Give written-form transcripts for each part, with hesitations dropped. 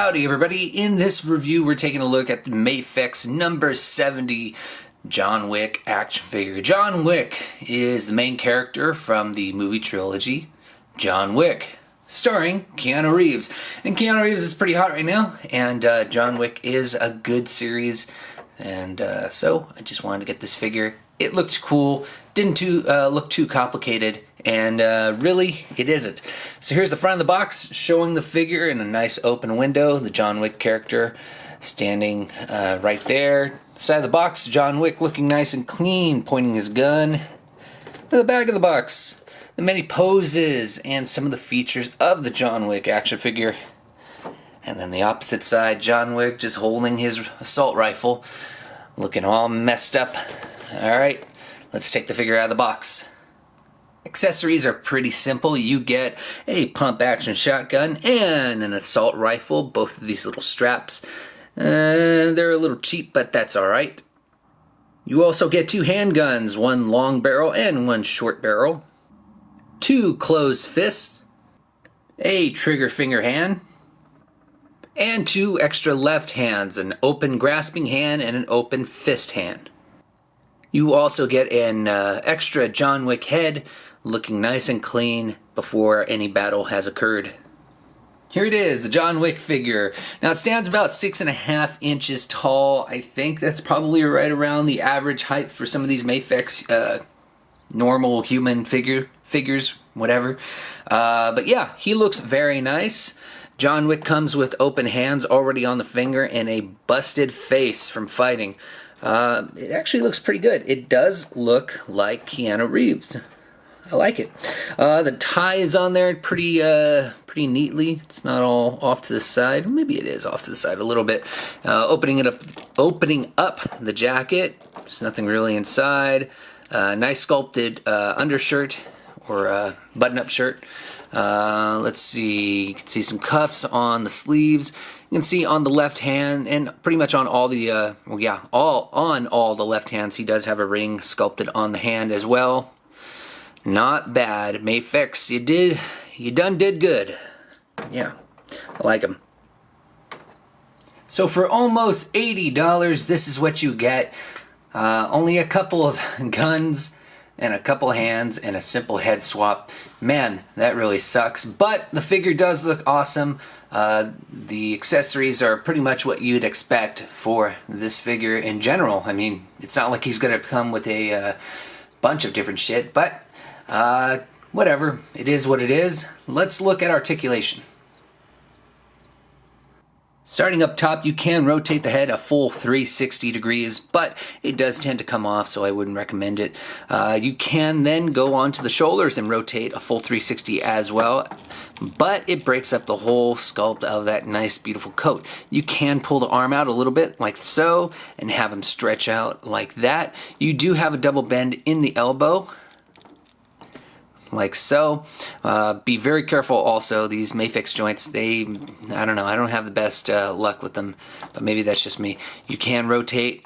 Howdy everybody, in this review we're taking a look at the MAFEX number 70 John Wick action figure. John Wick is the main character from the movie trilogy John Wick, starring Keanu Reeves. And Keanu Reeves is pretty hot right now, and John Wick is a good series, and so I just wanted to get this figure. It looked cool, didn't look too complicated, and really, it isn't. So here's the front of the box, showing the figure in a nice open window, the John Wick character standing right there. Side of the box, John Wick looking nice and clean, pointing his gun. To the back of the box, the many poses and some of the features of the John Wick action figure. And then the opposite side, John Wick just holding his assault rifle, looking all messed up. Alright, let's take the figure out of the box. Accessories are pretty simple. You get a pump action shotgun and an assault rifle, both of these little straps. They're a little cheap, but that's alright. You also get two handguns, one long barrel and one short barrel, two closed fists, a trigger finger hand, and two extra left hands, an open grasping hand and an open fist hand. You also get an extra John Wick head, looking nice and clean before any battle has occurred. Here it is, the John Wick figure. Now it stands about 6.5 inches tall. I think that's probably right around the average height for some of these MAFEX normal human figures, whatever. But yeah, he looks very nice. John Wick comes with open hands already on the finger and a busted face from fighting. It actually looks pretty good. It does look like Keanu Reeves. I like it. The tie is on there pretty neatly. It's not all off to the side. Maybe it is off to the side a little bit. Opening up the jacket. There's nothing really inside. Nice sculpted undershirt or button-up shirt. Let's see. You can see some cuffs on the sleeves. You can see on the left hand, and pretty much on all the all the left hands, he does have a ring sculpted on the hand as well. Not bad. MAFEX, you done did good. Yeah, I like him. So for almost $80, this is what you get. Only a couple of guns and a couple hands and a simple head swap. Man, that really sucks. But the figure does look awesome. The accessories are pretty much what you'd expect for this figure in general. I mean, it's not like he's going to come with a bunch of different shit, but whatever. It is what it is. Let's look at articulation. Starting up top, you can rotate the head a full 360 degrees, but it does tend to come off, so I wouldn't recommend it. You can then go on to the shoulders and rotate a full 360 as well, but it breaks up the whole sculpt of that nice, beautiful coat. You can pull the arm out a little bit, like so, and have him stretch out like that. You do have a double bend in the elbow, like so. Be very careful also, these MAFEX joints, I don't know, I don't have the best luck with them, but maybe that's just me. You can rotate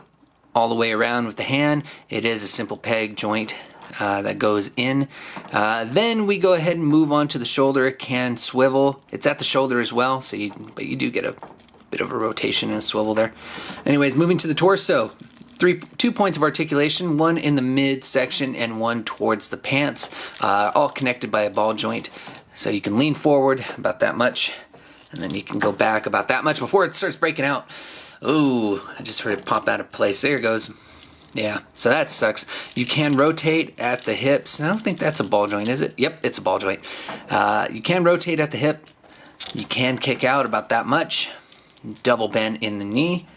all the way around with the hand. It is a simple peg joint that goes in. Then we go ahead and move on to the shoulder. It can swivel. It's at the shoulder as well, so but you do get a bit of a rotation and a swivel there. Anyways, moving to the torso. 2 points of articulation, one in the midsection and one towards the pants, all connected by a ball joint. So you can lean forward about that much, and then you can go back about that much before it starts breaking out. Ooh, I just heard it pop out of place. There it goes. Yeah, so that sucks. You can rotate at the hips. I don't think that's a ball joint, is it? Yep, it's a ball joint. You can rotate at the hip. You can kick out about that much. Double bend in the knee.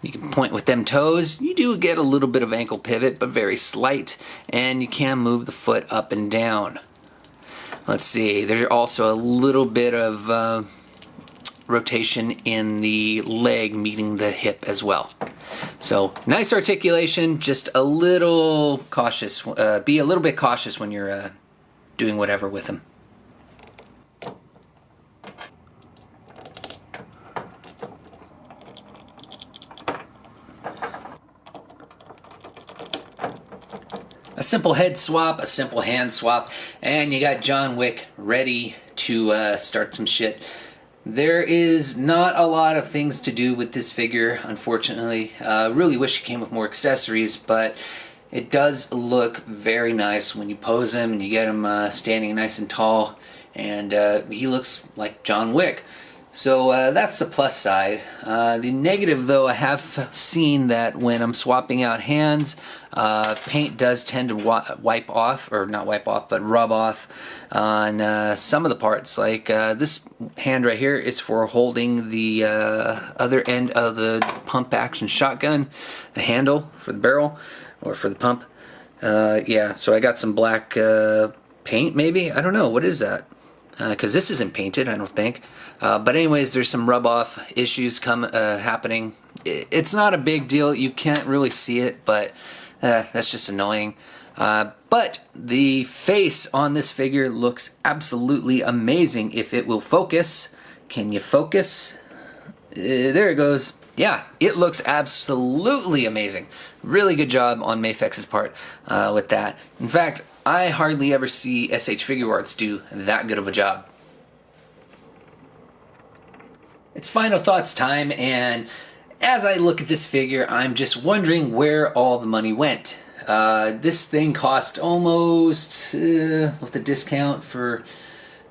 You can point with them toes. You do get a little bit of ankle pivot, but very slight. And you can move the foot up and down. Let's see, there's also a little bit of rotation in the leg meeting the hip as well. So nice articulation, just a little cautious. Be a little bit cautious when you're doing whatever with them. A simple head swap, a simple hand swap, and you got John Wick ready to start some shit. There is not a lot of things to do with this figure, unfortunately. Really wish it came with more accessories, but it does look very nice when you pose him and you get him standing nice and tall, and he looks like John Wick. So that's the plus side. The negative, though, I have seen that when I'm swapping out hands, paint does tend to wipe off, or not wipe off, but rub off on some of the parts. Like this hand right here is for holding the other end of the pump action shotgun, the handle for the barrel, or for the pump. Yeah, so I got some black paint, maybe? I don't know, what is that? Because this isn't painted, I don't think. But anyways, there's some rub-off issues happening. It's not a big deal. You can't really see it, but that's just annoying. But the face on this figure looks absolutely amazing if it will focus. Can you focus? There it goes. Yeah, it looks absolutely amazing. Really good job on MAFEX's part with that. In fact, I hardly ever see SH Figure Arts do that good of a job. It's final thoughts time, and as I look at this figure, I'm just wondering where all the money went. This thing cost almost, with the discount for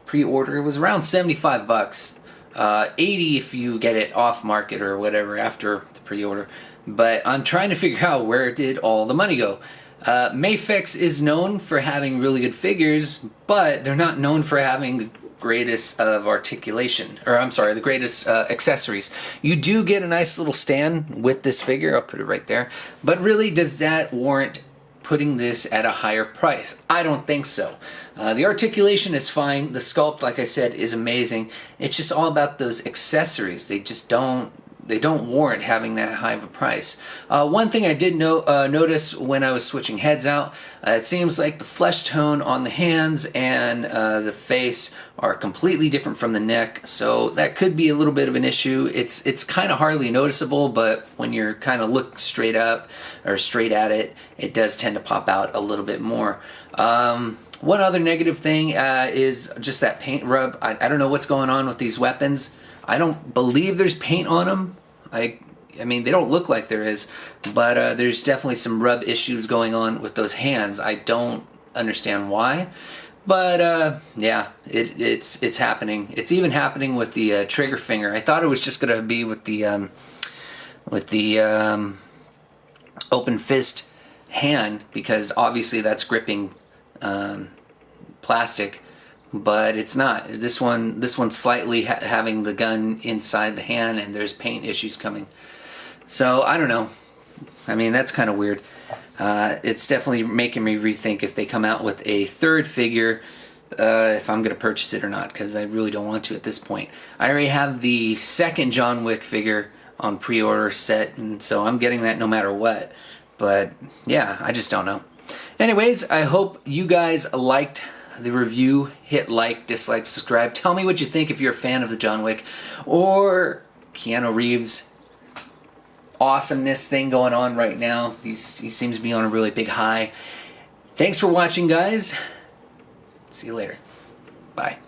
pre-order, it was around 75 bucks. 80 if you get it off market or whatever after the pre-order. But I'm trying to figure out where did all the money go. MAFEX is known for having really good figures, but they're not known for having the greatest of articulation, or I'm sorry, the greatest accessories. You do get a nice little stand with this figure, I'll put it right there, but really does that warrant putting this at a higher price? I don't think so. The articulation is fine, the sculpt, like I said, is amazing. It's just all about those accessories. They just don't warrant having that high of a price. One thing I did notice when I was switching heads out, it seems like the flesh tone on the hands and the face are completely different from the neck, so that could be a little bit of an issue. It's kind of hardly noticeable, but when you're kind of looking straight up or straight at it, it does tend to pop out a little bit more. One other negative thing is just that paint rub. I don't know what's going on with these weapons. I don't believe there's paint on them. I mean, they don't look like there is, but there's definitely some rub issues going on with those hands. I don't understand why, but yeah, it's happening. It's even happening with the trigger finger. I thought it was just gonna be with the open fist hand, because obviously that's gripping plastic. But it's not. This one's slightly having the gun inside the hand, and there's paint issues coming. So I don't know. I mean, that's kind of weird. It's definitely making me rethink if they come out with a third figure, if I'm going to purchase it or not, because I really don't want to at this point. I already have the second John Wick figure on pre-order set, and so I'm getting that no matter what. But yeah, I just don't know. Anyways, I hope you guys liked the review. Hit like, dislike, subscribe. Tell me what you think if you're a fan of the John Wick or Keanu Reeves awesomeness thing going on right now. He seems to be on a really big high. Thanks for watching, guys. See you later. Bye.